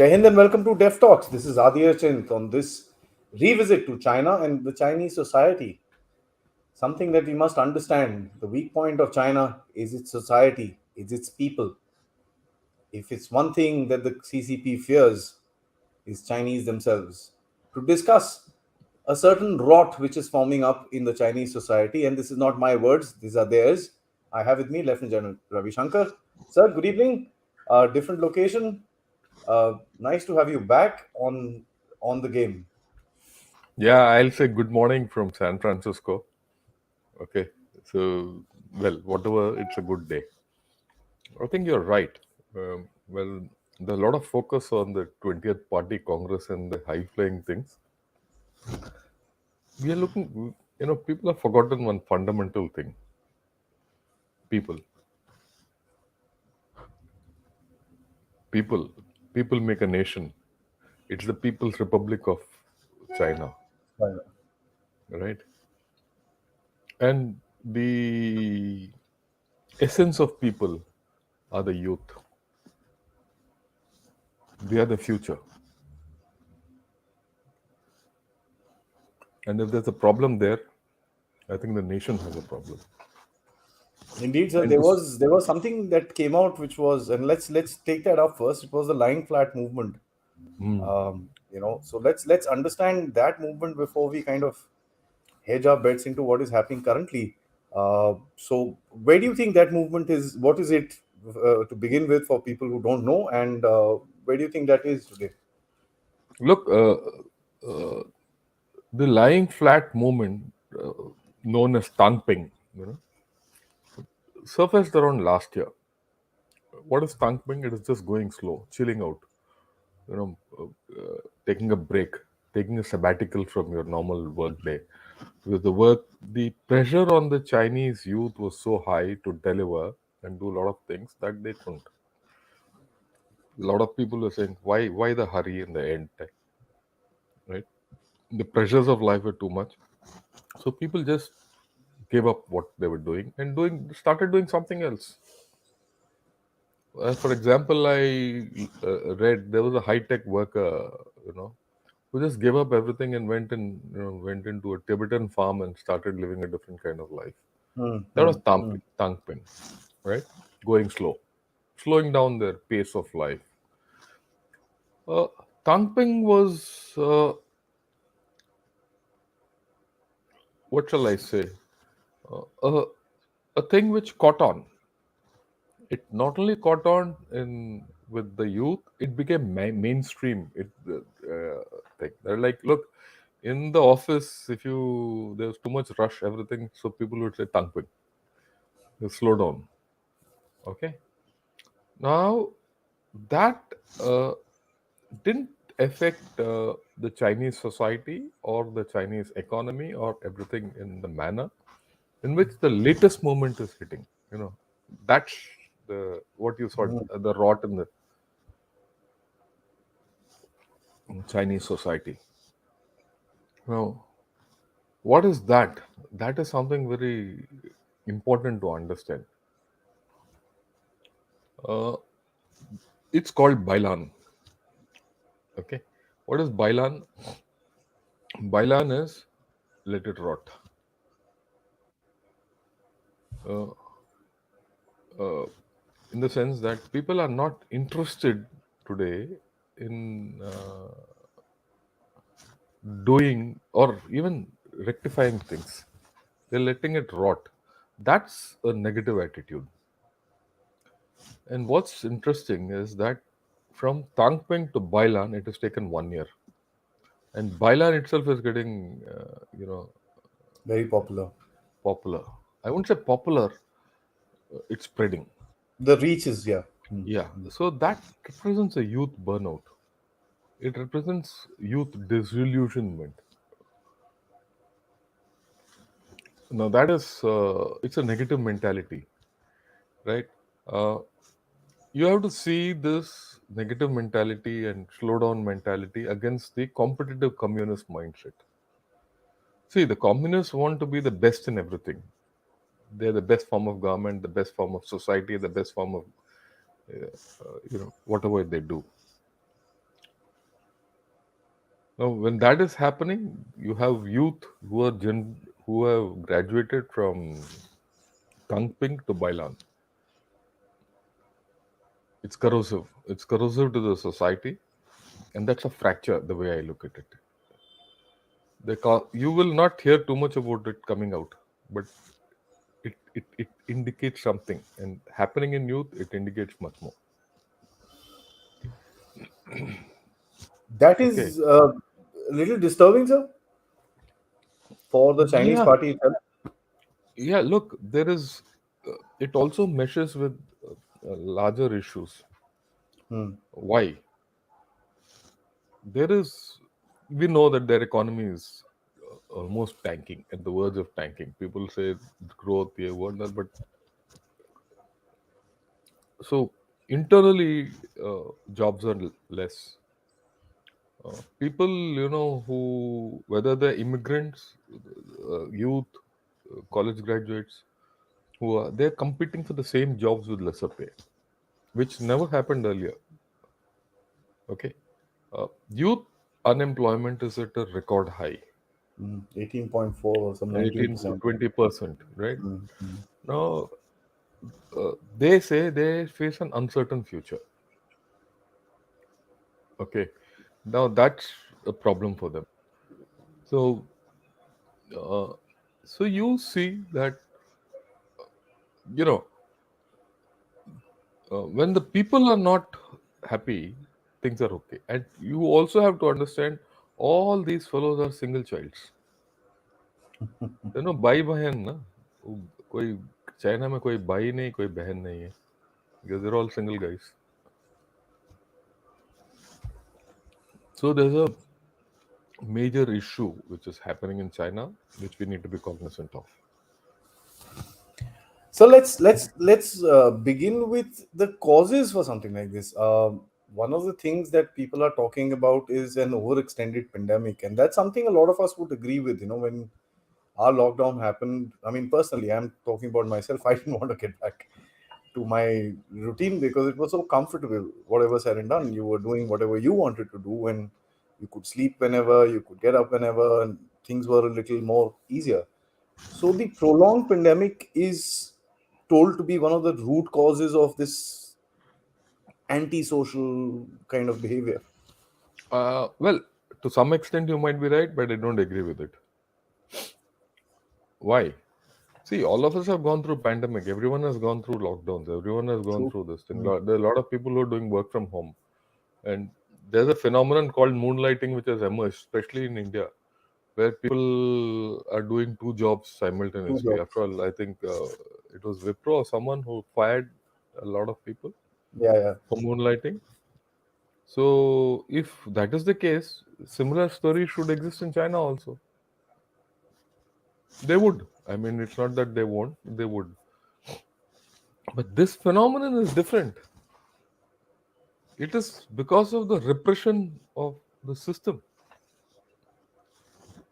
Jai Hind and welcome to Dev Talks. This is Aadi on this revisit to China and the Chinese society. Something that we must understand. The weak point of China is its society, is its people. If it's one thing that the CCP fears, is Chinese themselves. To discuss a certain rot which is forming up in the Chinese society, and this is not my words, these are theirs. I have with me Lieutenant General Ravi Shankar. Sir, good evening. Different location. Nice to have you back on the game. Yeah, I'll say good morning from San Francisco. Okay. So, well, whatever, it's a good day. I think you're right. Well, there's a lot of focus on the 20th Party Congress and the high flying things. We are looking, people have forgotten one fundamental thing people. People. People make a nation. It's the People's Republic of China, Right. right? And the essence of people are the youth. They are the future. And if there's a problem there, I think the nation has a problem. Indeed, sir. And There was something that came out which was, and let's take that up first. It was the lying flat movement. So let's understand that movement before we kind of hedge our bets into what is happening currently. So, where do you think that movement is? What is it to begin with for people who don't know, and where do you think that is today? look, the lying flat movement, known as Tangping, surfaced around last year. What is Tangping? It is just going slow, chilling out, taking a break, taking a sabbatical from your normal work day. Because the pressure on the Chinese youth was so high to deliver and do a lot of things that they couldn't. A lot of people were saying, why the hurry in the end time, right? The pressures of life were too much. So people just gave up what they were doing and started doing something else. For example, I read there was a high tech worker, who just gave up everything and went into a Tibetan farm and started living a different kind of life. Hmm, That was hmm, hmm. Tangping, right? Going slow, slowing down their pace of life. Uh, Tangping was what shall I say? Uh, a, a thing which caught on. It not only caught on in with the youth, it became mainstream. Thing. They're like, look, in the office, if you there's too much rush, everything, so people would say tangping, slow down. Okay, now that didn't affect the Chinese society or the Chinese economy or everything in the manner in which the latest moment is hitting. That's the what you saw the rot in the Chinese society. Now, what is that? That is something very important to understand. Uh, it's called Bai Lan. Okay, what is Bai Lan? Bai Lan is let it rot. Uh, in the sense that people are not interested today in doing or even rectifying things. They're letting it rot. That's a negative attitude. And what's interesting is that from Tangping to Bailan, it has taken 1 year. And Bailan itself is getting, Very popular. popular. I wouldn't say popular, it's spreading. The reach is, yeah. Hmm, Yeah. hmm. So that represents a youth burnout. It represents youth disillusionment. Now, that is, it's a negative mentality, right? Uh, you have to see this negative mentality and slow down mentality against the competitive communist mindset. See, the communists want to be the best in everything. They're the best form of government, the best form of society, the best form of whatever they do. Now, when that is happening, you have youth who have graduated from Kangping to Bailan. It's corrosive. It's corrosive to the society, and that's a fracture. The way I look at it, you will not hear too much about it coming out, but it indicates something, and happening in youth, it indicates much more. That Okay. is a little disturbing, sir, for the Chinese Yeah. party itself. Yeah. Look, there is. It also meshes with larger issues. Hmm. Why? There is. We know that their economy is almost tanking, at the verge of tanking. People say growth, yeah, what that, but so internally, jobs are less. People, who whether they're immigrants, youth, college graduates, they're competing for the same jobs with lesser pay, which never happened earlier. Okay, youth unemployment is at a record high, 18.4 or some 18 to 19%. 20%. Right Mm, mm. now, they say they face an uncertain future. Okay, now that's a problem for them. So, uh, so you see that you know when the people are not happy, things are okay. And you also have to understand all these fellows are single childs. भाई बहन ना, कोई China में कोई भाई नहीं, कोई बहन नहीं है, because they're all single guys. So there's a major issue which is happening in China, which we need to be cognizant of. So let's begin with the causes for something like this. One of the things that people are talking about is an overextended pandemic, and that's something a lot of us would agree with. When our lockdown happened, I mean, personally, I'm talking about myself. I didn't want to get back to my routine because it was so comfortable. Whatever said and done, you were doing whatever you wanted to do, and you could sleep whenever, you could get up whenever, and things were a little more easier. So the prolonged pandemic is told to be one of the root causes of this antisocial kind of behavior. Well, to some extent you might be right, but I don't agree with it. Why? See, all of us have gone through pandemic. Everyone has gone through lockdowns. Everyone has gone True. through this thing. Mm. There are a lot of people who are doing work from home, and there's a phenomenon called moonlighting which has emerged, especially in India, where people are doing two jobs Two simultaneously. After jobs. all, I think it was Wipro or someone who fired a lot of people Yeah, yeah. for moonlighting. So, if that is the case, similar stories should exist in China also. They would. I mean, it's not that they won't. They would. But this phenomenon is different. It is because of the repression of the system.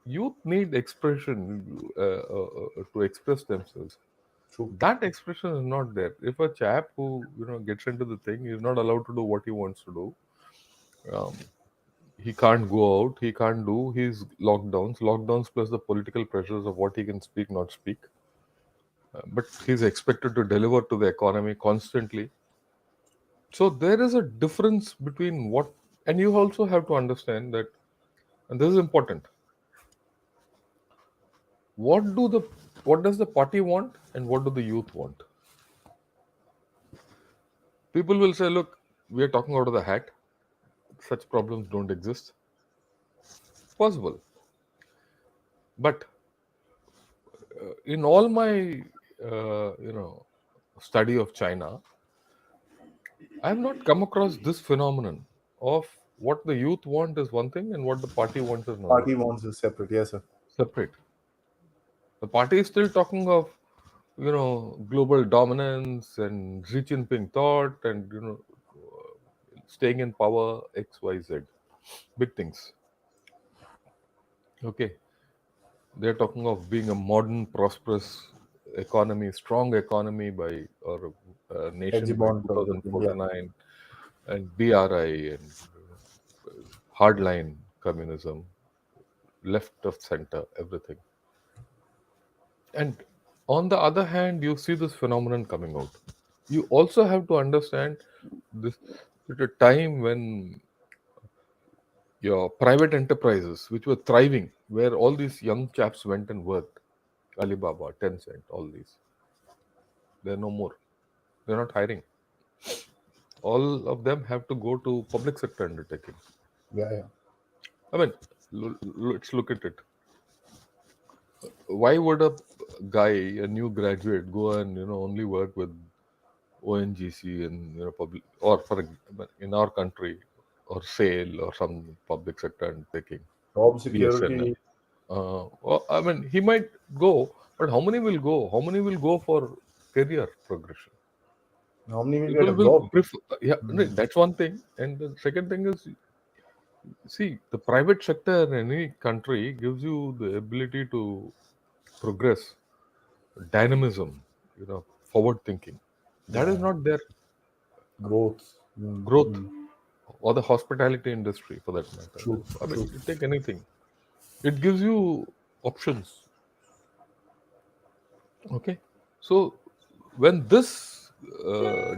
Youth need expression to express themselves. True. That expression is not there. If a chap who gets into the thing is not allowed to do what he wants to do, um, he can't go out. He can't do his lockdowns plus the political pressures of what he can speak, not speak. But he's expected to deliver to the economy constantly. So there is a difference between what, and you also have to understand that, and this is important. What do the what does the party want, and what do the youth want? People will say, "Look, we are talking out of the hat. Such problems don't exist." Possible, but in all my study of China, I have not come across this phenomenon of what the youth want is one thing and what the party wants is another. Party wants is separate. Yes, sir. Separate. The party is still talking of global dominance and Xi Jinping thought and staying in power, X Y Z, big things. Okay, they're talking of being a modern, prosperous economy, strong economy by or nation by Hegemon sort of a thing. Yeah. 2049, and BRI and hardline. communism, left of center, everything. And on the other hand, you see this phenomenon coming out. You also have to understand this at a time when your private enterprises, which were thriving, where all these young chaps went and worked, Alibaba, Tencent, all these, they're no more. They're not hiring. All of them have to go to public sector undertakings. Yeah, yeah. I mean, let's look at it. Why would a guy, a new graduate, go and only work with ONGC and public, or in our country, or SAIL or some public sector undertaking, Job BSNL? security. Well, I mean, he might go, but how many will go? How many will go for career progression? How many will get People a will job? prefer. Yeah, no, Mm. that's one thing. And the second thing is, see, the private sector in any country gives you the ability to progress, dynamism, forward thinking. That is Yeah. not their Growth. Mm. growth, Mm. or the hospitality industry for that matter. True. I mean, True. you take anything, it gives you options. Okay, so when this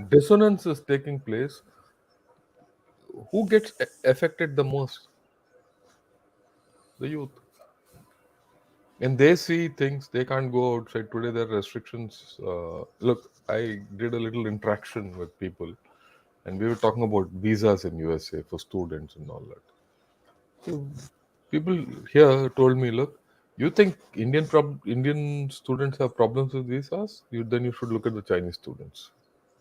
dissonance is taking place, who gets affected the most? The youth. And they see things, they can't go outside. Today there are restrictions. Look, I did a little interaction with people, and we were talking about visas in USA for students and all that. So people here told me, look, you think Indian students have problems with visas? Then you should look at the Chinese students.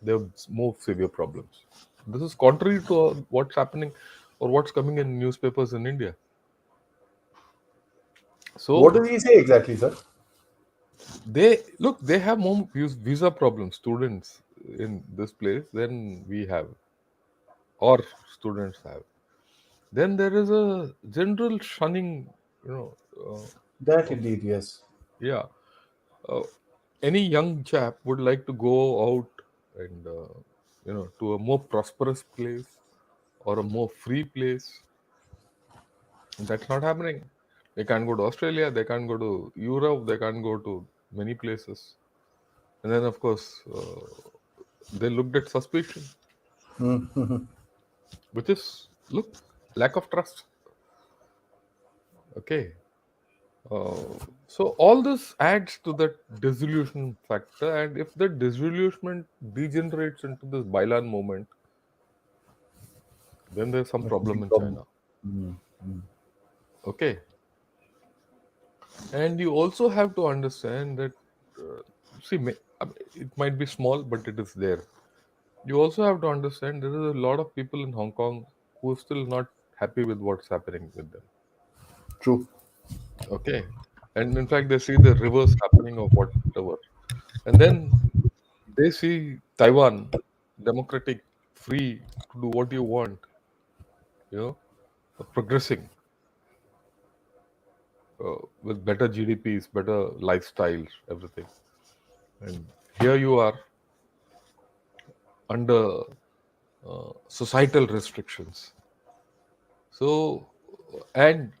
They have more severe problems. This is contrary to what's happening or what's coming in newspapers in India. What So did he say exactly, sir? they have more visa problems, students in this place, than we have, or students have. Then there is a general shunning, you know, That of, indeed, yes. yeah. Uh, any young chap would like to go out and to a more prosperous place or a more free place. That's not happening. They can't go to Australia, they can't go to Europe, they can't go to many places. And then, of course, they looked at suspicion, Mm. which is, look, lack of trust. Okay. So all this adds to that disillusion factor, and if the disillusionment degenerates into this Bai Lan moment, then there's some That's a problem big in problem. China. Mm. Mm. Okay, and you also have to understand that, see, I mean, it might be small, but it is there. You also have to understand there is a lot of people in Hong Kong who are still not happy with what's happening with them. True. Okay, and in fact, they see the reverse happening of whatever, and then they see Taiwan democratic, free to do what you want, you know, progressing with better GDPs, better lifestyles, everything. And here you are under societal restrictions. So, and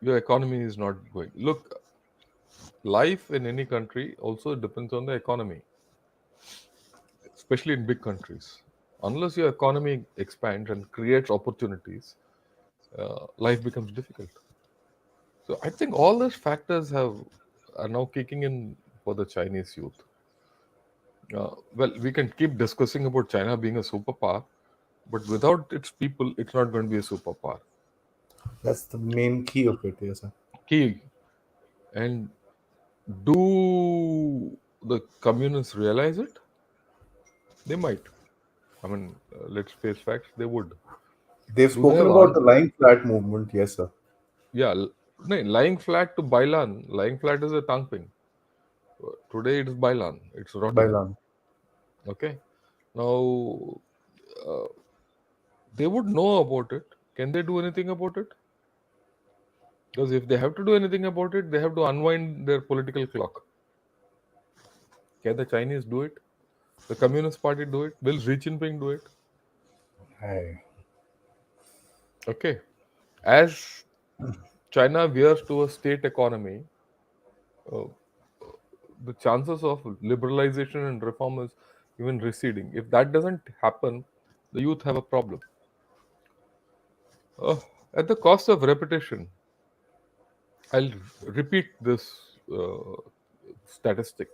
your economy is not going. Look, life in any country also depends on the economy, especially in big countries. Unless your economy expands and creates opportunities, life becomes difficult. So I think all these factors are now kicking in for the Chinese youth. Well, we can keep discussing about China being a superpower, but without its people, it's not going to be a superpower. That's the main key of it, yes, sir. Key. And do the communists realize it? They might. I mean, let's face facts. They would. They've Do they spoken have about the lying flat movement, yes, sir. Yeah, no, lying flat to Bai Lan. Lying flat is a Tangping. Today it is Bai Lan. It's rotting. Bailan. Okay. Now, uh, they would know about it. Can they do anything about it? Because if they have to do anything about it, they have to unwind their political clock. Can the Chinese do it? The Communist Party do it? Will Xi Jinping do it? Hey. Okay. As China veers to a state economy, uh, the chances of liberalization and reform is even receding. If that doesn't happen, the youth have a problem. Uh, at the cost of repetition, I'll repeat this statistic.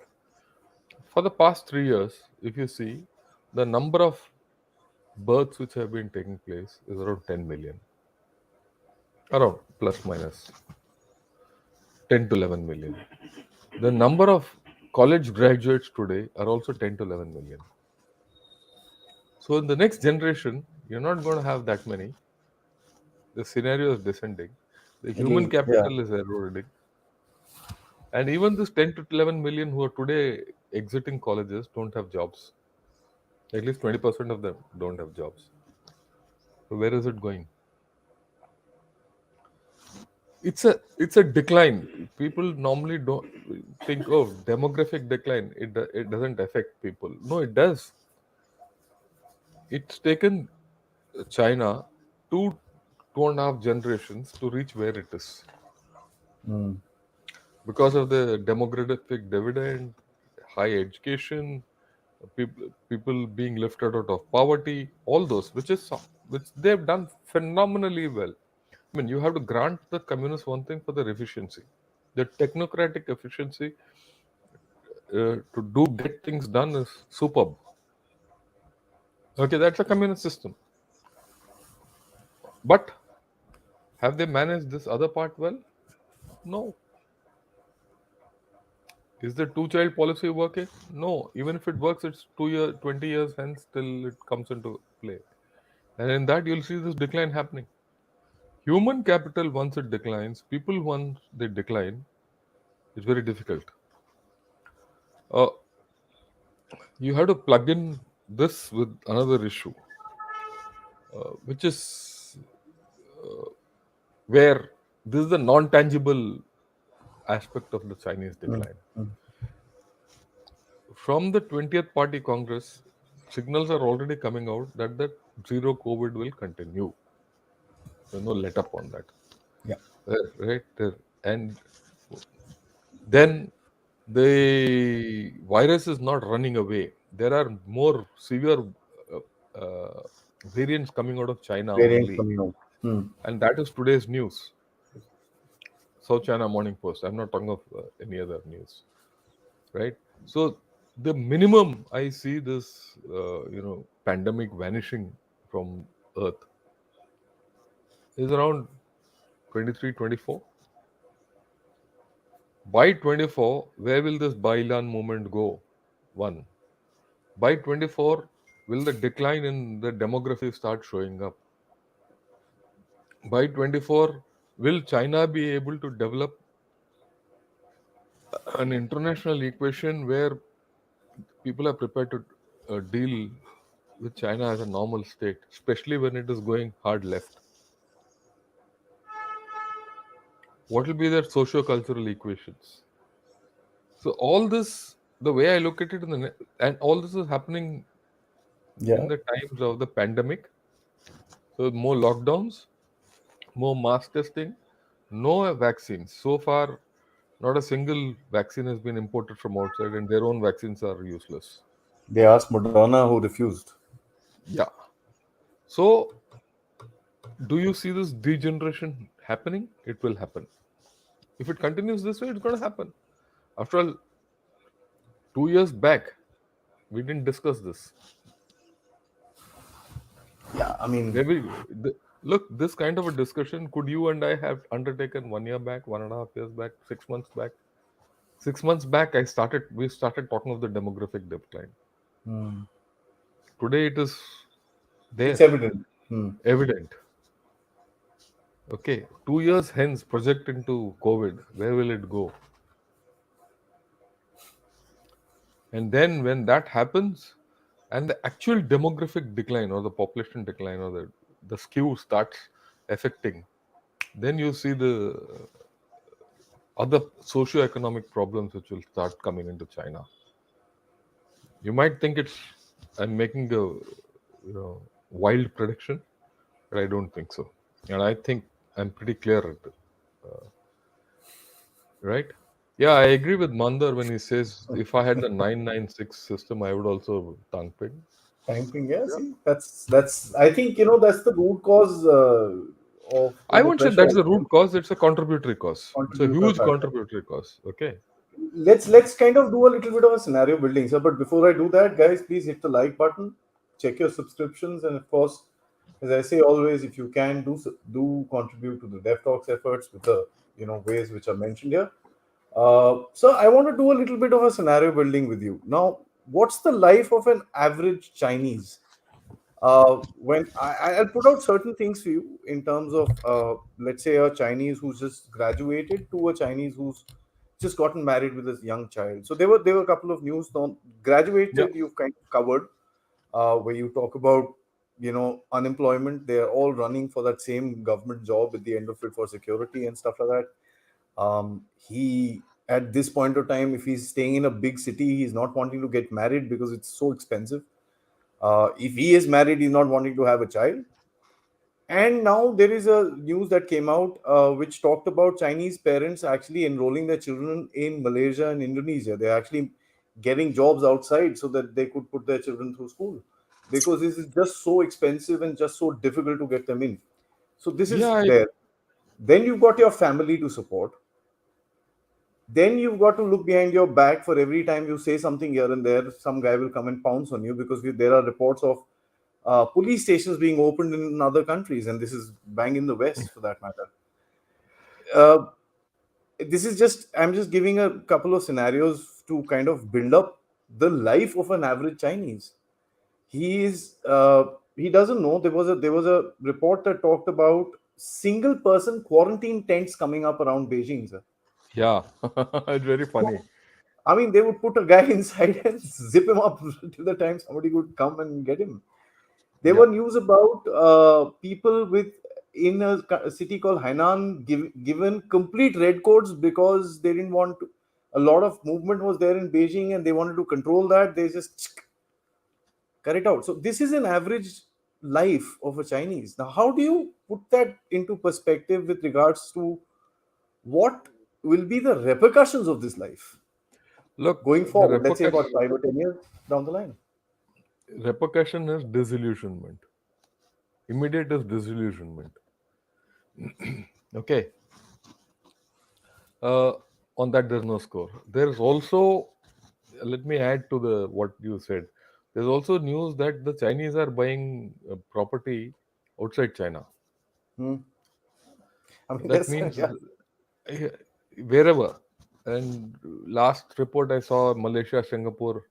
For the past 3 years, if you see, the number of births which have been taking place is around 10 million, around plus minus 10 to 11 million. The number of college graduates today are also 10 to 11 million. So in the next generation, you're not going to have that many. The scenario is descending. The human Yeah. capital is eroding. And even this 10 to 11 million who are today exiting colleges don't have jobs. At least 20% of them don't have jobs. So where is it going? It's a decline. People normally don't think, oh, demographic decline. It doesn't affect people. No, it does. It's taken China two and a half generations to reach where it is Mm. because of the demographic dividend, high education, people being lifted out of poverty, all those, which they've done phenomenally well. I mean, you have to grant the communists one thing for their efficiency, the technocratic efficiency to do get things done is superb. Okay, that's a communist system. But have they managed this other part well? No. Is the two-child policy working? No. Even if it works, it's 2 year, 20 years hence till it comes into play. And in that, you'll see this decline happening. Human capital, once it declines, people, once they decline, it's very difficult. Uh, you have to plug in this with another issue, which is where this is the non-tangible aspect of the Chinese Mm. decline. Mm. From the 20th Party Congress, signals are already coming out that the zero COVID will continue. There's no let up on that. Yeah. Right? And then the virus is not running away. There are more severe variants coming out of China Variants only. coming out. Mm. And that is today's news. South China Morning Post. I'm not talking of any other news. Right? So the minimum I see this, pandemic vanishing from Earth is around 23, 24. By 24, where will this Bai Lan movement go? One. By 24, will the decline in the demography start showing up? By 24, will China be able to develop an international equation where people are prepared to deal with China as a normal state, especially when it is going hard left? What will be their socio-cultural equations? So all this, the way I look at it, and all this is happening in Yeah. the times of the pandemic. So more lockdowns, more mass testing, no vaccines. So far, not a single vaccine has been imported from outside, and their own vaccines are useless. They asked Moderna, who refused. Yeah. So, do you see this degeneration happening? It will happen. If it continues this way, it's going to happen. After all, 2 years back, we didn't discuss this. Yeah. I mean, Maybe look, this kind of a discussion could you and I have undertaken 1 year back, 1.5 years back, 6 months back. 6 months back, we started talking of the demographic decline. mm, Today, it is it's there, evident. Mm. evident. Okay, 2 years hence, project into COVID. Where will it go? And then when that happens, and the actual demographic decline or the population decline or the skew starts affecting, then you see the other socio-economic problems which will start coming into China. You might think I'm making a wild prediction, but I don't think so. And I think I'm pretty clear at it, right? Yeah, I agree with Mandar when he says if I had the 996 system, I would also tongue pin. Camping, yeah. Yeah. See, that's. I think that's the root cause I of the won't say pressure. that's the root cause, it's a contributory cause. It's a Contributor huge factor. contributory cause. Okay. Let's kind of do a little bit of a scenario building, sir. But before I do that, guys, please hit the like button, check your subscriptions, and of course, as I say always, if you can do contribute to the Dev Talks efforts with the ways which are mentioned here. So I want to do a little bit of a scenario building with you now. What's the life of an average Chinese? When I'll put out certain things for you in terms of, let's say, a Chinese who's just graduated to a Chinese who's just gotten married with a young child. So there were a couple of news. On Yeah. graduated, you've kind of covered, where you talk about unemployment. They're all running for that same government job at the end of it for security and stuff like that. He at this point of time, if he's staying in a big city, he's not wanting to get married because it's so expensive. If he is married, he's not wanting to have a child. And now there is a news that came out which talked about Chinese parents actually enrolling their children in Malaysia and Indonesia. They're actually getting jobs outside so that they could put their children through school because this is just so expensive and just so difficult to get them in. So this Yeah, is there. Then you've got your family to support. Then you've got to look behind your back for every time you say something here and there, some guy will come and pounce on you because there are reports of police stations being opened in other countries, and this is bang in the West for that matter. Uh, this is just, I'm just giving a couple of scenarios to kind of build up the life of an average Chinese. He is, he doesn't know. There was a report that talked about single person quarantine tents coming up around Beijing, sir. yeah. It's very funny. I mean, they would put a guy inside and zip him up till the time somebody would come and get him. There Yeah. were news about people with in a city called Hainan given complete red codes because they didn't want to. A lot of movement was there in Beijing, and they wanted to control that. They just cut it out. So this is an average life of a Chinese. Now, how do you put that into perspective with regards to what will be the repercussions of this life Look, going the forward? Let's say about 5 or 10 years down the line. repercussion is disillusionment. Immediate is disillusionment. Okay. Uh, on that, there's no score. There's also, let me add to the what you said. There's also news that the Chinese are buying property outside China. Hmm. I mean, That that's means yeah. uh, wherever. And last report I saw, Malaysia, Singapore,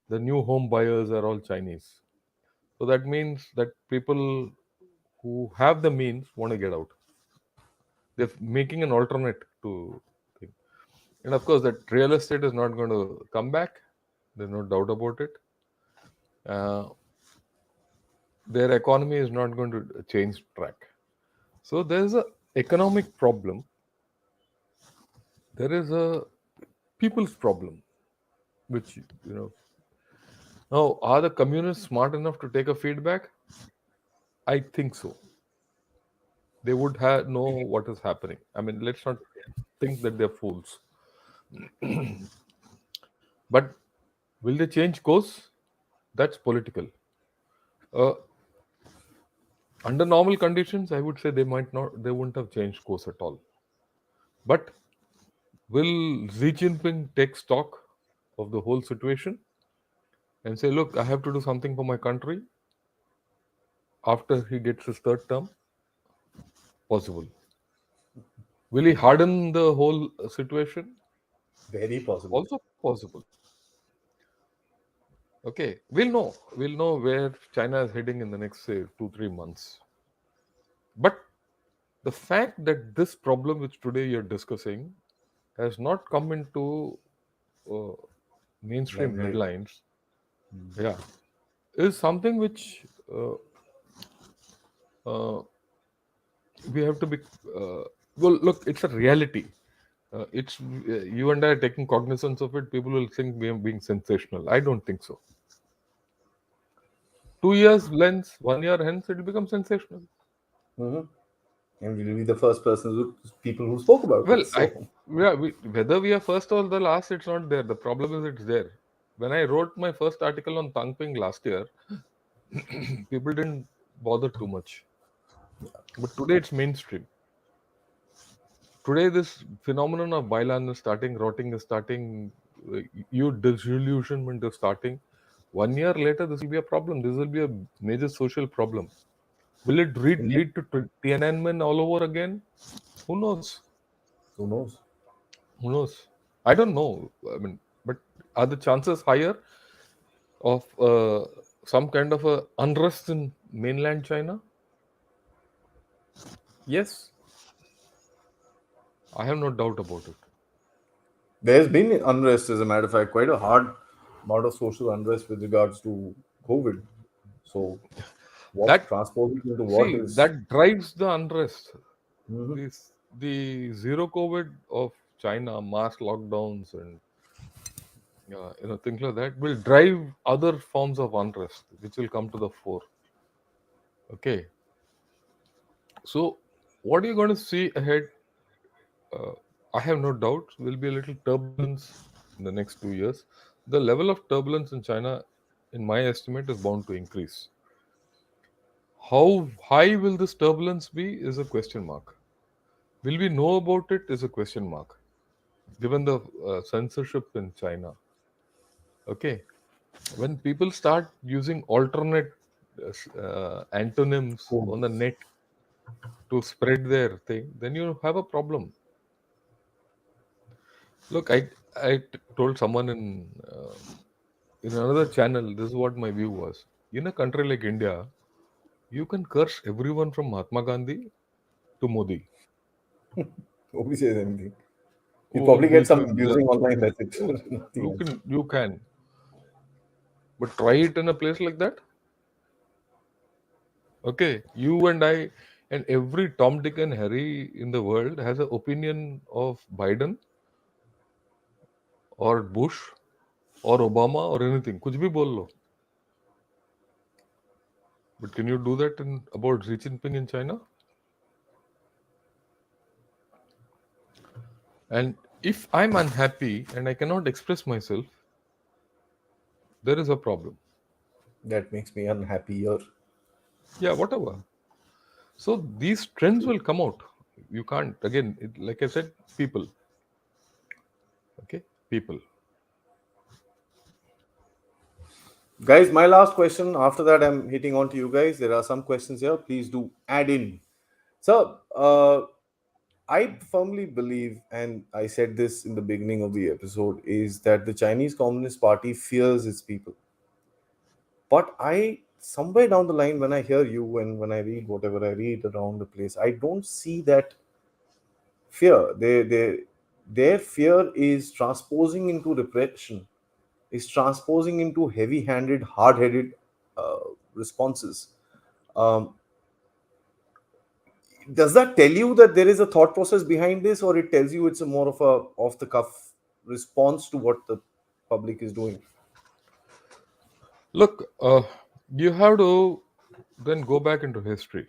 the new home buyers are all Chinese. So that means that people who have the means want to get out. They're making an alternate to thing. And of course, that real estate is not going to come back. There's no doubt about it. Uh, their economy is not going to change track. So there's a economic problem. There is a people's problem, which now are the communists smart enough to take a feedback? I think so. They would have know what is happening. I mean, let's not think that they're fools. But will they change course? That's political. Uh, under normal conditions, I would say they might not. They wouldn't have changed course at all. But will Xi Jinping take stock of the whole situation and say, "Look, I have to do something for my country"? After he gets his third term, possible. Will he harden the whole situation? Very possible. Also possible. Okay, we'll know. We'll know where China is heading in the next, say, 2 3 months. But the fact that this problem which today you're discussing has not come into uh, mainstream Limelight. headlines, yeah, is something which uh, we have to be. Uh, well, look, it's a reality. It's you and I are taking cognizance of it. People will think we are being sensational. I don't think so. 2 years lens, 1 year hence, it will become sensational. Mhm. and we'll be the first people who spoke about Well, it. So, whether we are first or the last, it's not there. The problem is it's there. When I wrote my first article on Tangping last year, people didn't bother too much. But today it's mainstream. Today this phenomenon of Bai Lan is starting, rotting is starting, you disillusionment is starting. 1 year later, this will be a problem. This will be a major social problem. Will it India, lead to Tiananmen all over again? Who knows? who knows? Who knows? I don't know. I mean, but are the chances higher of some kind of a unrest in mainland China? Yes, I have no doubt about it. There's been unrest, as a matter of fact, quite a hard amount of social unrest with regards to COVID. So, what That transporting into what see is. that drives the unrest. Mhm. This the zero COVID of China, mass lockdowns and things like that will drive other forms of unrest, which will come to the fore. Okay, so what are you going to see ahead? Uh, I have no doubt there will be a little turbulence in the next 2 years. The level of turbulence in China, in my estimate, is bound to increase. How high will this turbulence be is a question mark. Will we know about it is a question mark, given the censorship in China. Okay, when people start using alternate antonyms on the Codes. net to spread their thing, then you have a problem. Look, told someone in another channel, this is what my view was. In a country like India, you can curse everyone from Mahatma Gandhi to Modi. Nobody says anything. You Oh, probably get he's some a, the, abusing online. That's it. Nothing else. you can, but try it in a place like that. Okay, you and I and every Tom, Dick, and Harry in the world has an opinion of Biden or Bush or Obama or anything. कुछ भी बोल लो. But can you do that in about Xi Jinping in China? And if I'm unhappy and I cannot express myself, there is a problem. That makes me unhappier. Yeah, whatever. So these trends will come out. You can't again. Like I said, people. Okay, people. Guys, my last question. After that, I'm hitting on to you guys. There are some questions here. Please do add in. So, I firmly believe, and I said this in the beginning of the episode, is that the Chinese Communist Party fears its people. But I, somewhere down the line, when I hear you and when I read whatever I read around the place, I don't see that fear. Their fear is transposing into repression, is transposing into heavy-handed, hard-headed uh, responses. Um, does that tell you that there is a thought process behind this, or it tells you it's a more of a off-the-cuff response to what the public is doing? Look, you have to then go back into history,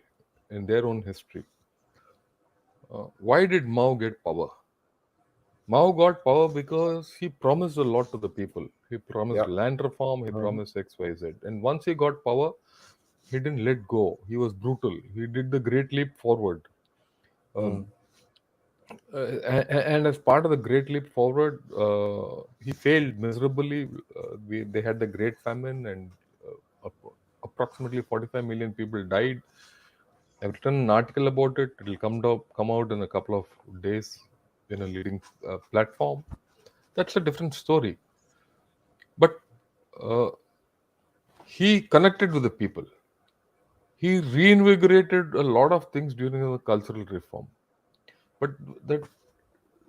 in their own history. Why did Mao get power? Mao got power because he promised a lot to the people. He promised Yeah. land reform, he Mhm. promised X, Y, Z. And once he got power, he didn't let go. He was brutal. He did the great leap forward. Um, Mm. and as part of the great leap forward, he failed miserably. They had the Great Famine, and approximately 45 million people died. I've written an article about it. It'll come out in a couple of days in a leading platform. That's a different story. But uh, he connected with the people. He reinvigorated a lot of things during the cultural reform. But that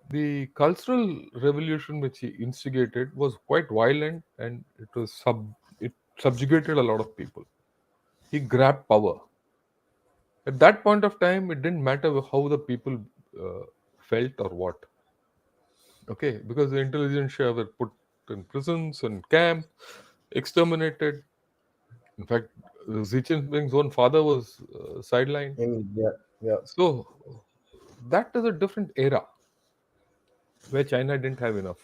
the cultural revolution which he instigated was quite violent, and it subjugated a lot of people. He grabbed power. At that point of time, it didn't matter how the people felt or what. Okay, because the intelligentsia were put in prisons and camp, exterminated. In fact, Xi Jinping's own father was sidelined. Yeah, yeah. So that is a different era where China didn't have enough.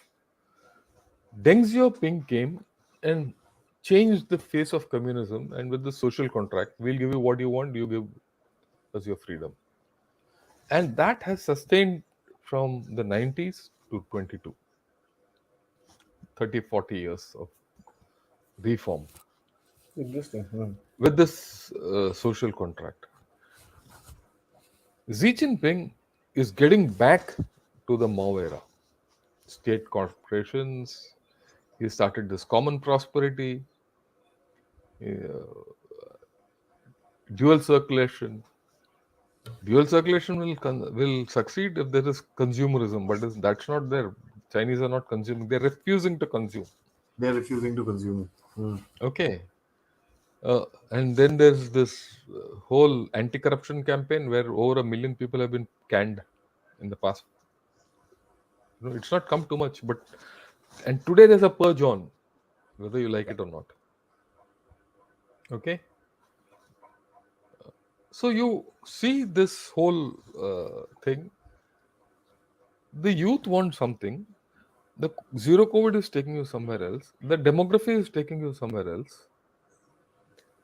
Deng Xiaoping came and changed the face of communism, and with the social contract, we'll give you what you want, you give us your freedom. And that has sustained from the 90s to 22, 30, 40 years of reform Interesting. Hmm. with this social contract. Xi Jinping is getting back to the Mao era. State corporations, he started this common prosperity, uh, dual circulation. Dual circulation will succeed if there is consumerism, but that's not there. Chinese are not consuming; they're refusing to consume. They're refusing to consume. Hmm. Okay, and then there's this whole anti-corruption campaign where over 1 million people have been canned in the past. It's not come too much, but and today there's a purge on, whether you like it or not. Okay, so you see this whole thing. The youth want something. The zero COVID is taking you somewhere else. The demography is taking you somewhere else.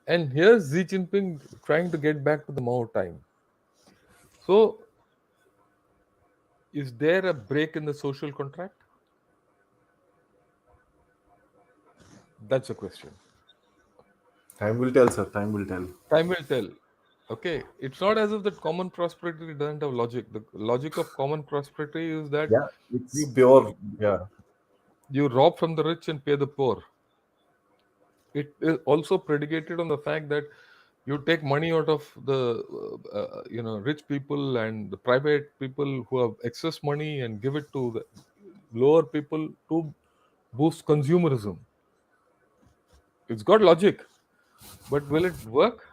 And here's Xi Jinping trying to get back to the Mao time. So, is there a break in the social contract? That's a question. Time will tell, sir. Time will tell. Time will tell. Okay, it's not as if that common prosperity doesn't have logic. The logic of common prosperity is that Yeah, it's you pure. Yeah, you rob from the rich and pay the poor. It is also predicated on the fact that you take money out of the rich people and the private people who have excess money and give it to the lower people to boost consumerism. It's got logic, but will it work?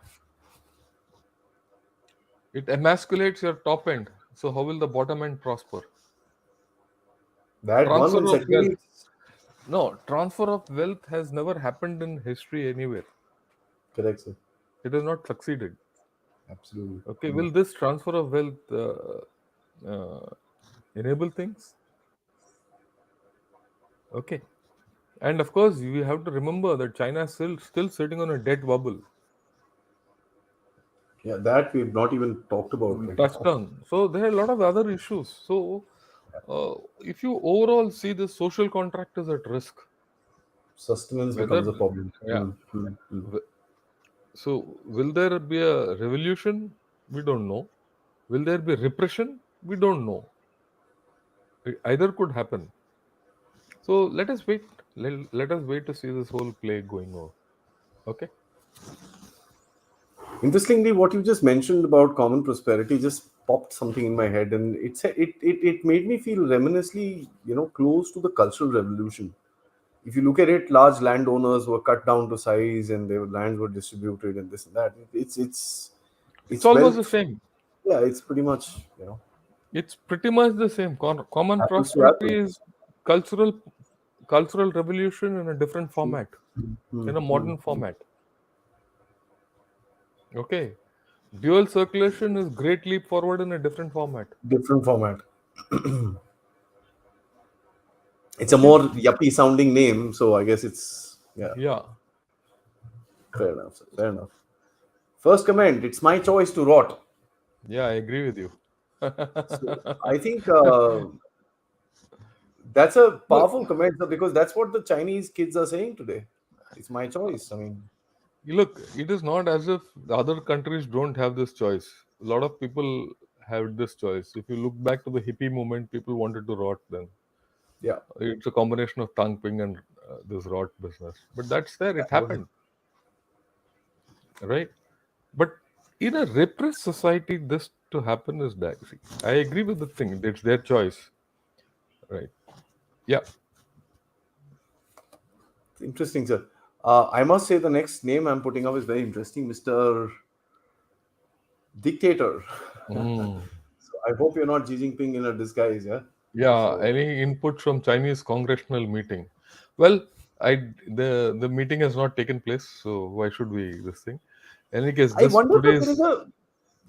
It emasculates your top end, so how will the bottom end prosper? that one Transfer will of certainly. wealth. No, transfer of wealth has never happened in history anywhere. Correct, sir. It has not succeeded. Absolutely. Okay, Hmm. will this transfer of wealth uh, enable things? Okay, and of course we have to remember that China is still sitting on a debt bubble. Yeah, that we've not even talked about We right touched now. on. So there are a lot of other issues. So if you overall see the social contract is at risk, Sustenance whether becomes a problem. yeah. Hmm. Hmm. Hmm. w- So will there be a revolution? We don't know. Will there be repression? We don't know. Either could happen. So let us wait. Let us wait to see this whole play going on. Okay. Interestingly, what you just mentioned about common prosperity just popped something in my head, and it made me feel reminiscently, close to the Cultural Revolution. If you look at it, large landowners were cut down to size, and their lands were distributed, and this and that. It's It's almost the wealth. same. Yeah, it's pretty much It's pretty much the same. Common apples to prosperity apples. is cultural cultural revolution in a different Hmm. format, Hmm. in a Hmm. modern format. Okay. Dual circulation is great leap forward in a different format. Different format. It's a Okay. more yuppie sounding name, so I guess it's yeah. Yeah. Fair enough, sir. Fair enough. First comment: it's my choice to rot. Yeah, I agree with you. So I think that's a Look, powerful comment, sir, because that's what the Chinese kids are saying today. It's my choice. I mean, look, it is not as if the other countries don't have this choice. A lot of people have this choice. If you look back to the hippie movement, people wanted to rot then. yeah, It's a combination of Tang Ping and this rot business. But that's there, it that was it. happened, right? But in a repressed society, this to happen is dicey. I agree with the thing. It's their choice, right? Yeah. Interesting, sir. I must say the next name I'm putting up is very interesting, Mr. Dictator. Mm. So I hope you're not Xi Jinping in a disguise, yeah. Yeah. So Any input from Chinese congressional meeting? Well, I the meeting has not taken place, so why should we this thing? In any case, I this wonder, but today's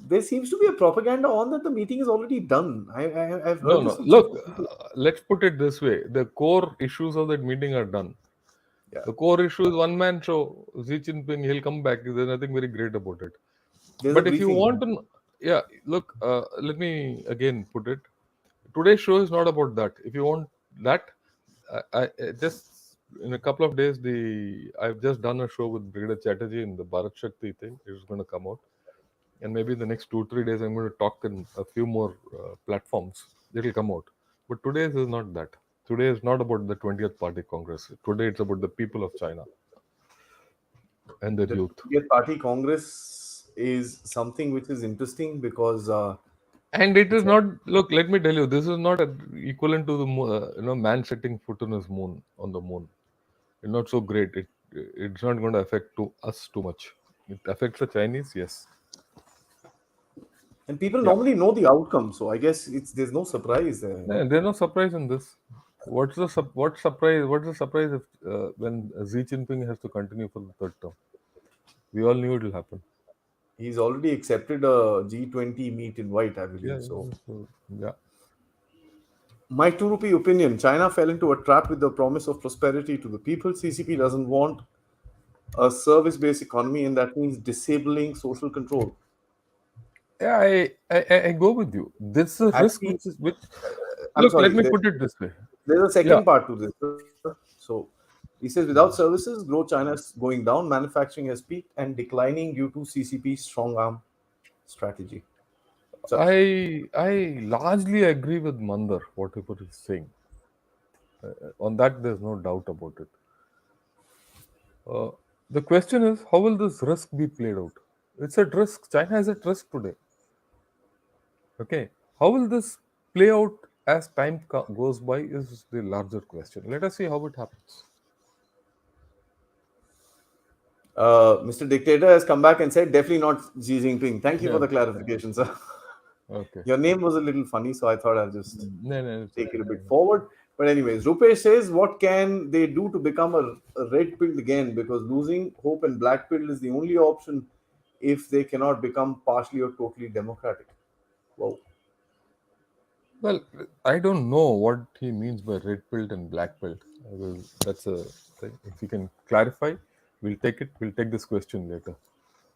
there seems to be a propaganda on that the meeting is already done. I've no heard this no. from so Look, many people. let's put it this way: the core issues of that meeting are done. Yeah, The core issue is one man show. Xi Jinping, he'll come back. There's nothing very great about it. there's a But if you briefing. want to, yeah, look, let me again put it. Today's show is not about that. If you want that, I just in a couple of days, I've just done a show with Brigadier Chatterjee in the Bharat Shakti thing. It's going to come out, and maybe in the next 2 3 days, I'm going to talk in a few more platforms. It'll come out. But today's is not that. Today is not about the 20th Party Congress. Today it's about the people of China and their The youth. 20th Party Congress is something which is interesting because And it is it's not. Look, let me tell you, this is not equivalent to the man setting foot on his moon on the moon. It's not so great. It's not going to affect to us too much. It affects the Chinese, yes. and people Yeah. normally know the outcome, so I guess it's there's no surprise there. There's no surprise in this. What surprise? What's the surprise if when Xi Jinping has to continue for the third term? We all knew it will happen. He's already accepted a G20 meet invite, I Yeah, believe. So, yeah, so, yeah. my 2 rupee opinion: China fell into a trap with the promise of prosperity to the people. CCP doesn't want a service-based economy, and that means disabling social control. Yeah, I go with you. This is a At risk peak, which I'm look. Let sorry. me put it this way. There's a Yeah, second part to this. So he says without services, growth China is going down, manufacturing has peaked and declining due to CCP's strong arm strategy. So I largely agree with Mandar, whatever he's saying. On that, there's no doubt about it. Uh, the question is, how will this risk be played out? It's at risk. China is at risk today. Okay. How will this play out as time goes by is the larger question. Let us see how it happens. Mr. Dictator has come back and said definitely not Xi Jinping. Thank you Yeah. for the clarification, sir. Okay. Your name was a little funny, so I thought I'll just No, no, it's take okay. it a bit forward. But anyways, Rupesh says, what can they do to become a red pill again? Because losing hope and black pill is the only option if they cannot become partially or totally democratic. Wow. Well, I don't know what he means by red pill and black pill. That's a thing. If you can clarify, we'll take it. We'll take this question later.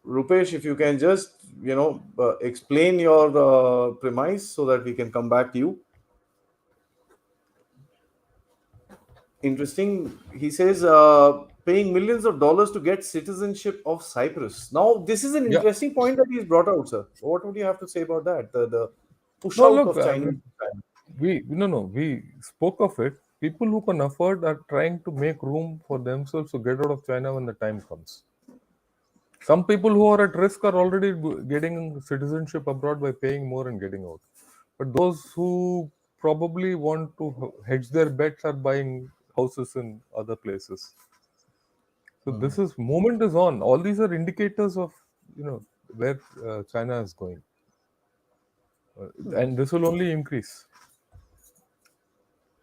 Rupesh, if you can just, explain your premise so that we can come back to you. Interesting. He says paying millions of dollars to get citizenship of Cyprus. Now, this is an Yeah. interesting point that he's brought out, sir. What would you have to say about that? The push No, out look, of Chinese. we no no we spoke of it. People who can afford are trying to make room for themselves to get out of China when the time comes. Some people who are at risk are already getting citizenship abroad by paying more and getting out. But those who probably want to hedge their bets are buying houses in other places. So this is moment is on. All these are indicators of where China is going, and this will only increase.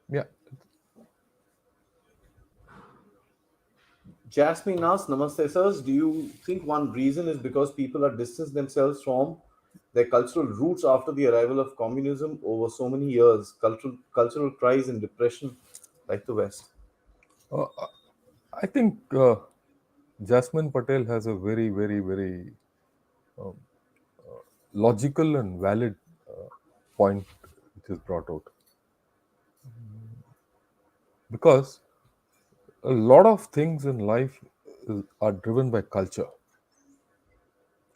Yeah. Jasmine asks, Namaste, sirs. Do you think one reason is because people are distanced themselves from their cultural roots after the arrival of communism over so many years? Cultural cries and depression like the West. Uh, I think Jasmine Patel has a very, very, very um, logical and valid point which is brought out because a lot of things in life are driven by culture,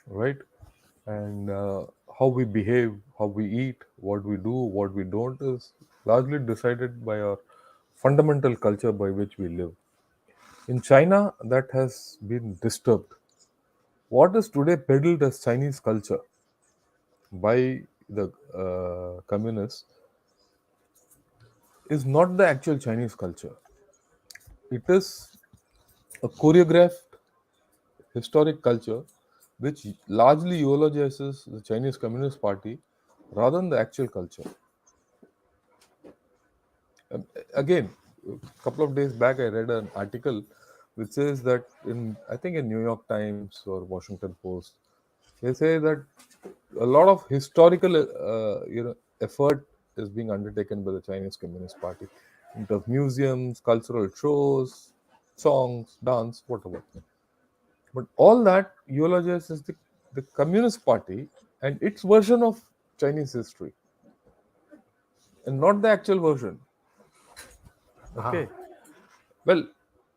right? And how we behave, how we eat, what we do, what we don't is largely decided by our fundamental culture by which we live. In China, that has been disturbed. What is today peddled as Chinese culture by the communists is not the actual Chinese culture. It is a choreographed historic culture which largely eulogizes the Chinese Communist Party rather than the actual culture. Again, a couple of days back, I read an article which says that in, I think in New York Times or Washington Post, they say that a lot of historical, effort is being undertaken by the Chinese Communist Party in terms of museums, cultural shows, songs, dance, whatever. But all that eulogizes the Communist Party and its version of Chinese history, and not the actual version. Ah, Okay. Well,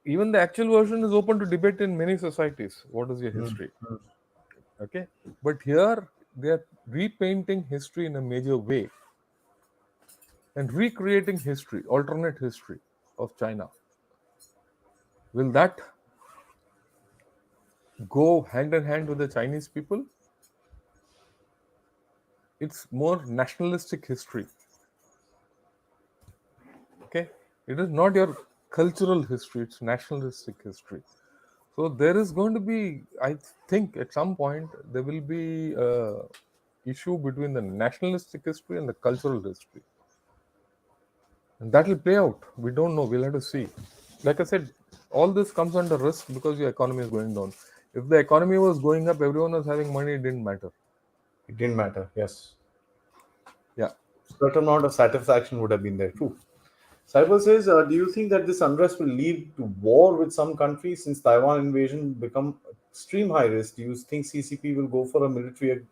even the actual version is open to debate in many societies. What is your mm, history? mm. Okay. But here they are repainting history in a major way and recreating history, alternate history of China. Will that go hand in hand with the Chinese people? It's more nationalistic history. Okay. It is not your cultural history, it's nationalistic history. So there is going to be, I think, at some point there will be a issue between the nationalistic history and the cultural history, and that will play out. We don't know. We'll have to see. Like I said, all this comes under risk because your economy is going down. If the economy was going up, everyone was having money. It didn't matter. It didn't matter. Yes. Yeah. Certain amount of satisfaction would have been there too. Cyber says, do you think that this unrest will lead to war with some countries since Taiwan invasion become extreme high risk? Do you think CCP will go for a military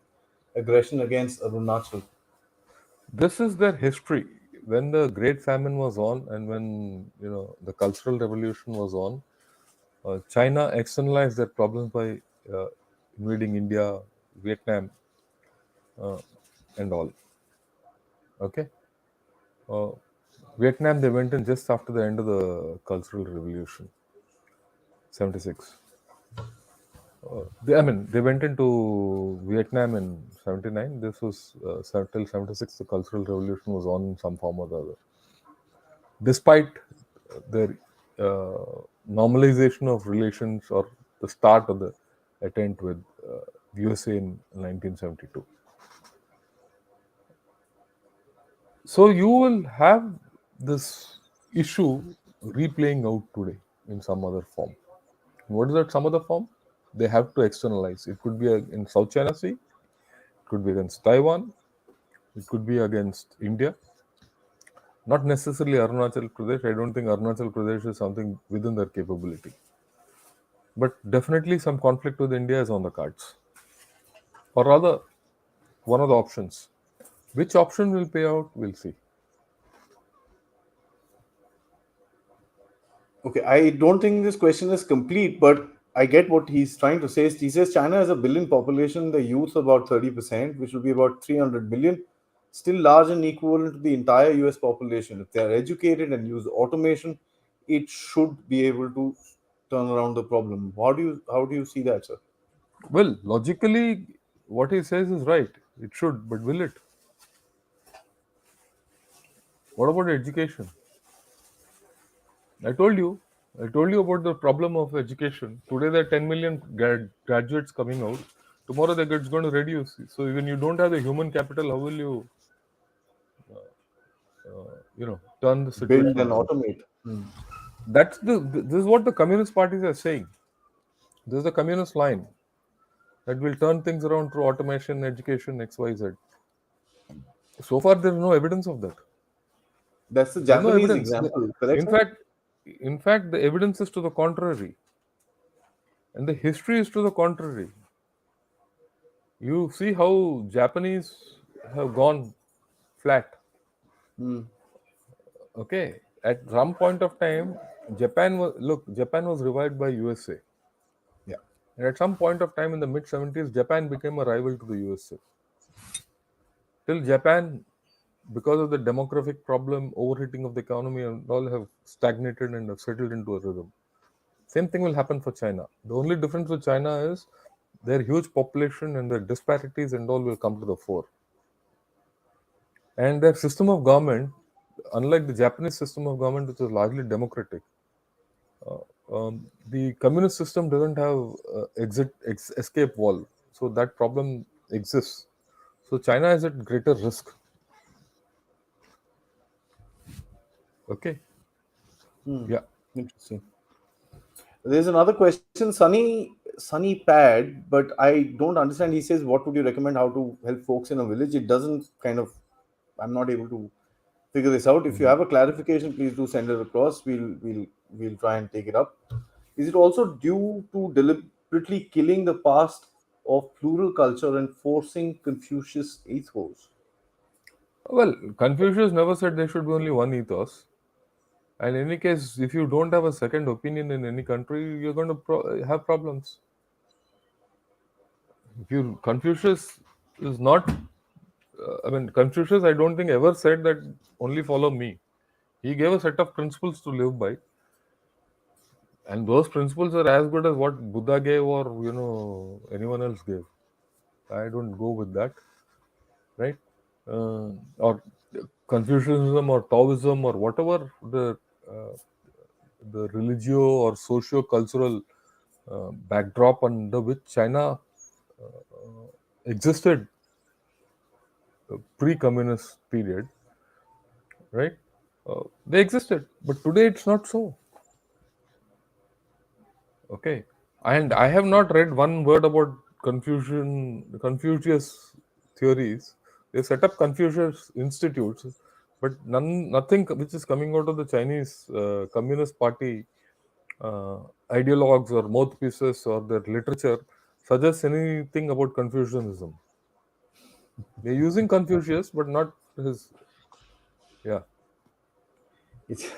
aggression against Arunachal? This is their history. When the Great Famine was on, and when the Cultural Revolution was on, China externalized their problems by uh, invading India, Vietnam, uh, and all. Okay, uh, Vietnam they went in just after the end of the Cultural Revolution, 76. They went into Vietnam in 79. This was till 76. The Cultural Revolution was on in some form or the other. Despite their normalization of relations or the start of the attempt with USA in 1972. So you will have this issue replaying out today in some other form. What is that some other form? They have to externalize. It could be in South China Sea, it could be against Taiwan, it could be against India. Not necessarily Arunachal Pradesh. I don't think Arunachal Pradesh is something within their capability. But definitely some conflict with India is on the cards. Or rather, one of the options. Which option will pay out, we'll see. Okay, I don't think this question is complete, but I get what he's trying to say. He says China has a billion population, the youth about 30%, which will be about 300 billion, still large and equivalent to the entire US population. If they are educated and use automation, it should be able to turn around the problem. How do you see that, sir? Well, logically, what he says is right. It should, but will it? What about education? I told you. I told you about the problem of education. Today there are 10 million graduates coming out. Tomorrow it's going to reduce. So when you don't have the human capital, how will you, turn the Build situation and around? automate. This is what the communist parties are saying. This is the communist line that will turn things around through automation, education, X, Y, Z. So far, there is no evidence of that. That's the There's no Japanese evidence. example, correct, In sir? fact, in fact, the evidence is to the contrary, and the history is to the contrary. You see how Japanese have gone flat. Hmm. Okay, at some point of time, Japan was revived by USA, Yeah. and at some point of time in the mid 70s, Japan became a rival to the USA. Till Japan, because of the demographic problem, overheating of the economy, and all have stagnated and have settled into a rhythm. Same thing will happen for China. The only difference with China is their huge population and their disparities and all will come to the fore. And their system of government, unlike the Japanese system of government, which is largely democratic, the communist system doesn't have escape wall. So that problem exists. So China is at greater risk. Okay. Yeah. Interesting. There's another question, Sunny Pad, but I don't understand. He says, "What would you recommend? How to help folks in a village?" It doesn't kind of. I'm not able to figure this out. If you Mm. have a clarification, please do send it across. We'll try and take it up. Is it also due to deliberately killing the past of plural culture and forcing Confucius ethos? Well, Confucius never said there should be only one ethos. And in any case, if you don't have a second opinion in any country, you're going to have problems. If you Confucius is not, I mean, Confucius, I don't think ever said that only follow me. He gave a set of principles to live by, and those principles are as good as what Buddha gave or anyone else gave. I don't go with that, right? Or Confucianism or Taoism or whatever the religio or socio-cultural backdrop under which China existed pre-communist period, right? They existed, but today it's not so. Okay, and I have not read one word about Confucius theories. They set up Confucius institutes, but nothing which is coming out of the Chinese Communist Party ideologues or mouthpieces or their literature suggests anything about Confucianism. They're using Confucius, but not his. Yeah. It's,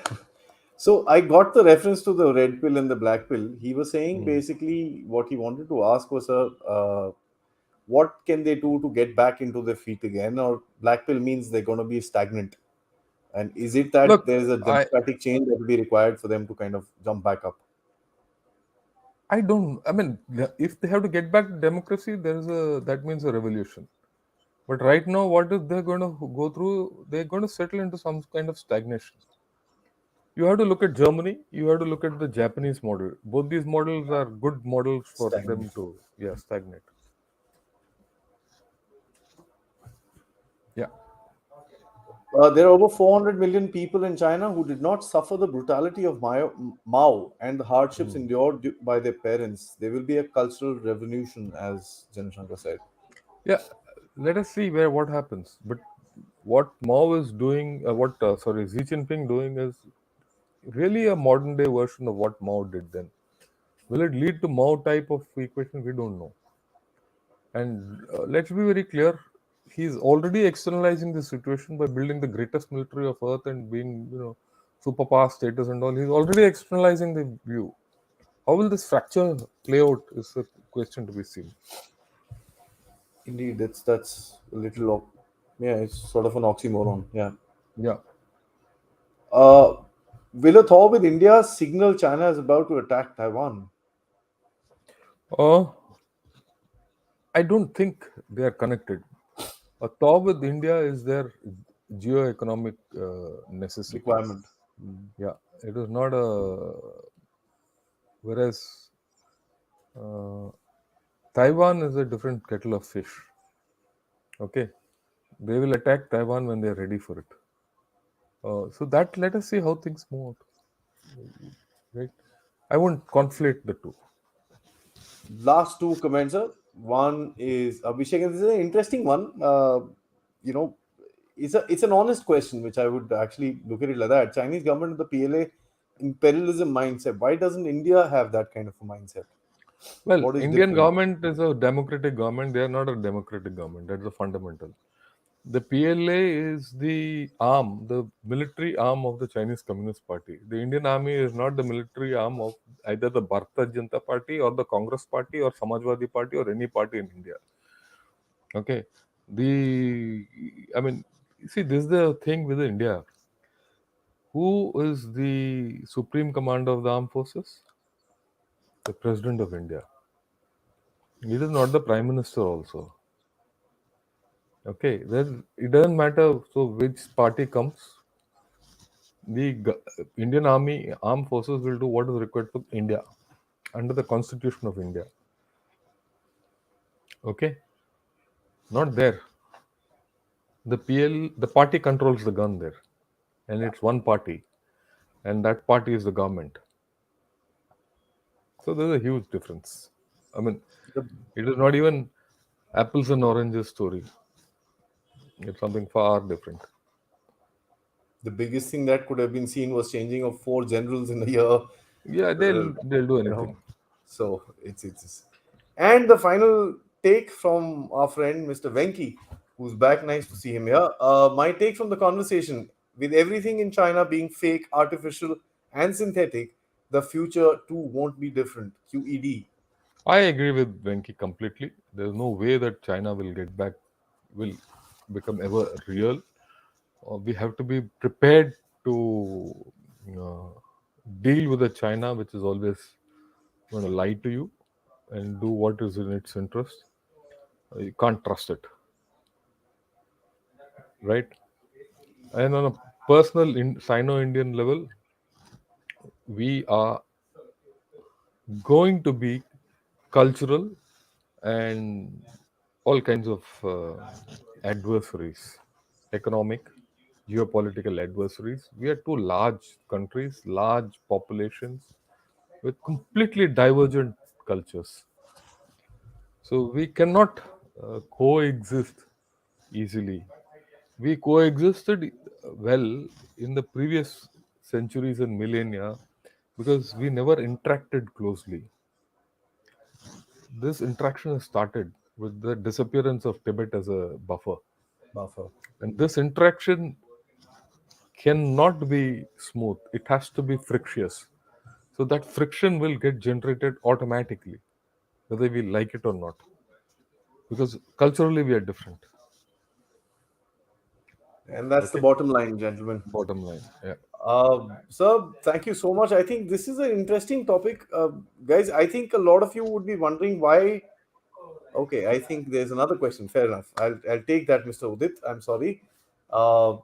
so I got the reference to the red pill and the black pill. He was saying Mm. basically what he wanted to ask was what can they do to get back into their feet again? Or black pill means they're going to be stagnant. And is it that Look, there is a I democratic change that will be required for them to kind of jump back up? I don't. I mean, if they have to get back to democracy, that means a revolution. But right now, what is they're going to go through? They're going to settle into some kind of stagnation. You have to look at Germany. You have to look at the Japanese model. Both these models are good models for Stagnant. them to, yeah, stagnate. Yeah. There are over 400 million people in China who did not suffer the brutality of Mao and the hardships Hmm. endured by their parents. There will be a cultural revolution, as Janishankar said. Yeah. Let us see where what happens. But what Mao is doing, what sorry, Xi Jinping doing is really a modern day version of what Mao did then. Will it lead to Mao type of equation? We don't know. And let's be very clear, he's already externalizing the situation by building the greatest military of Earth and being, superpower status and all. He's already externalizing the view. How will this fracture play out is a question to be seen. Indeed, that's a little, yeah, it's sort of an oxymoron. Yeah. Yeah. Uh, will a thaw with India signal China is about to attack Taiwan? Uh, I don't think they are connected. A top with India is their geo-economic necessity. Requirement. Yeah, it is not a. Whereas uh, Taiwan is a different kettle of fish. Okay, they will attack Taiwan when they are ready for it. So that let us see how things move out. Right? I won't conflate the two. Last two comments, sir. One is Abhishek, and this is an interesting one. You know, it's an honest question, which I would actually look at it like that. Chinese government, the PLA, imperialism mindset. Why doesn't India have that kind of a mindset? Well, What is Indian different? government is a democratic government. They are not a democratic government. That's the fundamental. The PLA is the arm, the military arm of the Chinese Communist Party. The Indian Army is not the military arm of either the Bharatiya Janata Party or the Congress Party or Samajwadi Party or any party in India. Okay. I mean, you see, this is the thing with India. Who is the supreme commander of the armed forces? The President of India. It is not the Prime Minister also. Okay. Then it doesn't matter. So which party comes, the Indian Army armed forces will do what is required for India under the Constitution of India. Okay, not there. The party controls the gun there, and it's one party. and that party is the government. So there's a huge difference. I mean, The, it is not even apples and oranges story. It's something far different. the biggest thing that could have been seen was changing of four generals in a year. Yeah, they'll do You know, anything. so it's and the final take from our friend Mr. Venki, who's back. Nice to see him here. My take from the conversation: with everything in China being fake, artificial, and synthetic, the future too won't be different. QED. I agree with Venki completely. There's no way that China will get back, will become ever real. We have to be prepared to uh, deal with a China which is always going to lie to you and do what is in its interest. You can't trust it, right? And on a personal Sino-Indian level, we are going to be cultural and all kinds of adversaries, economic, geopolitical adversaries. We are two large countries, large populations with completely divergent cultures. So we cannot coexist easily. We coexisted well in the previous centuries and millennia because we never interacted closely. This interaction has started with the disappearance of Tibet as a buffer. Buffer. And this interaction cannot be smooth, it has to be frictious. So that friction will get generated automatically, whether we like it or not, because culturally we are different. And that's the Okay, bottom line, gentlemen. bottom line. Yeah. Sir, thank you so much. I think this is an interesting topic. Guys, I think a lot of you would be wondering why. Okay, I think there's another question. Fair enough. I'll take that, Mr. Udit. I'm sorry. Uh,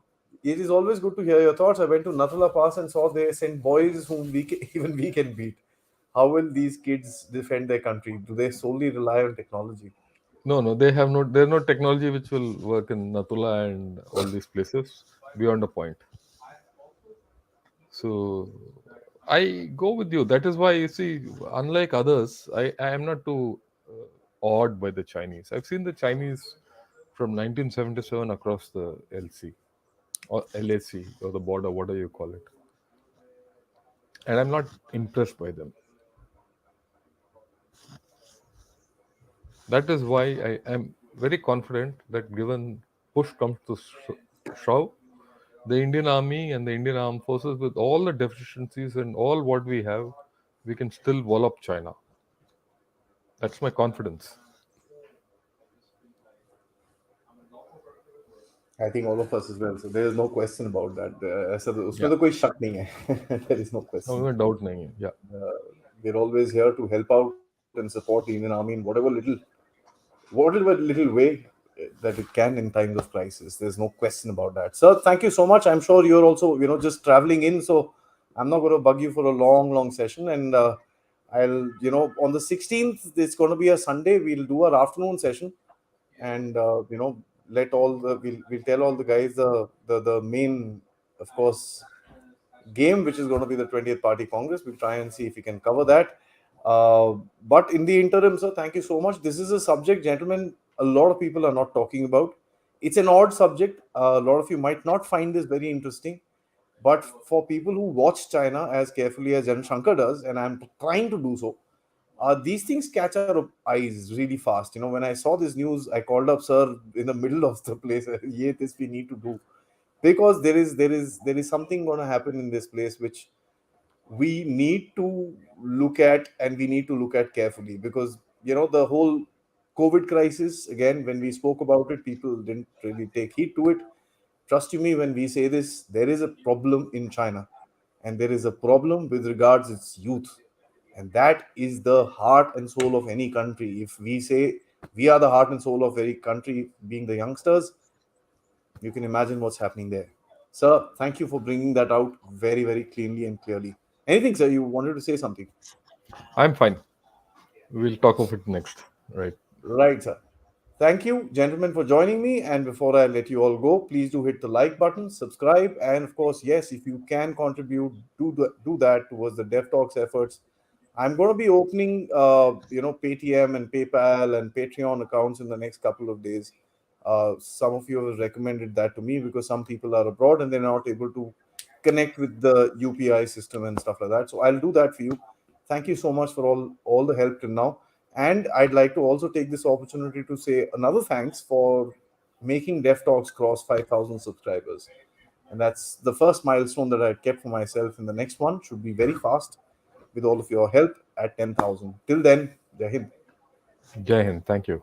it is always good to hear your thoughts. I went to Nathala Pass and saw they sent boys whom even we can beat. How will these kids defend their country? Do they solely rely on technology? No, no, they have no. There's no technology which will work in Natula and all these places beyond a point. So I go with you. That is why you see, unlike others, I am not too awed by the Chinese. I've seen the Chinese from 1977 across the LC or LAC or the border, whatever you call it, and I'm not impressed by them. That is why I am very confident that given push comes to shove, the Indian Army and the Indian Armed Forces, with all the deficiencies and all what we have, we can still wall up China. That's my confidence. I think all of us as well. So there is no question about that. ऐसा तो- उसमें Yeah. तो कोई शक नहीं है. There is no No, question. no doubt nahi hai. Yeah. We're always here to help out and support the Indian Army in whatever little way that it can in times of crisis. There's no question about that. Sir, thank you so much. I'm sure you're also, just traveling in, so I'm not going to bug you for a long, long session. And I'll, on the 16th, it's going to be a Sunday. We'll do our afternoon session, and let all the we'll tell all the guys the main, of course, game, which is going to be the 20th Party Congress. We'll try and see if we can cover that. But in the interim, sir, thank you so much. This is a subject, gentlemen, a lot of people are not talking about. It's an odd subject. A lot of you might not find this very interesting. But for people who watch China as carefully as Jan Shankar does, and I'm trying to do so, these things catch our eyes really fast. When I saw this news, I called up sir in the middle of the place. Yeah, this we need to do, because there is something going to happen in this place which we need to look at, and we need to look at carefully, because the whole COVID crisis, again, when we spoke about it, people didn't really take heed to it. Trust you me when we say this, there is a problem in China, and there is a problem with regards its youth, and that is the heart and soul of any country. If we say we are the heart and soul of every country, being the youngsters, you can imagine what's happening there. Sir, thank you for bringing that out very, very cleanly and clearly. Anything, sir? You wanted to say something? I'm fine. We'll talk of it next. Right. Right, sir. Thank you, gentlemen, for joining me. And before I let you all go, please do hit the like button, subscribe, and of course, yes, if you can contribute, do that towards the Dev Talks efforts. I'm going to be opening, Paytm and PayPal and Patreon accounts in the next couple of days. Some of you have recommended that to me because some people are abroad and they're not able to connect with the UPI system and stuff like that. So I'll do that for you. Thank you so much for all the help till now. And I'd like to also take this opportunity to say another thanks for making Dev Talks cross 5,000 subscribers. And that's the first milestone that I kept for myself. And the next one should be very fast with all of your help at 10,000. Till then, Jai Hind. Jai Hind. Thank you.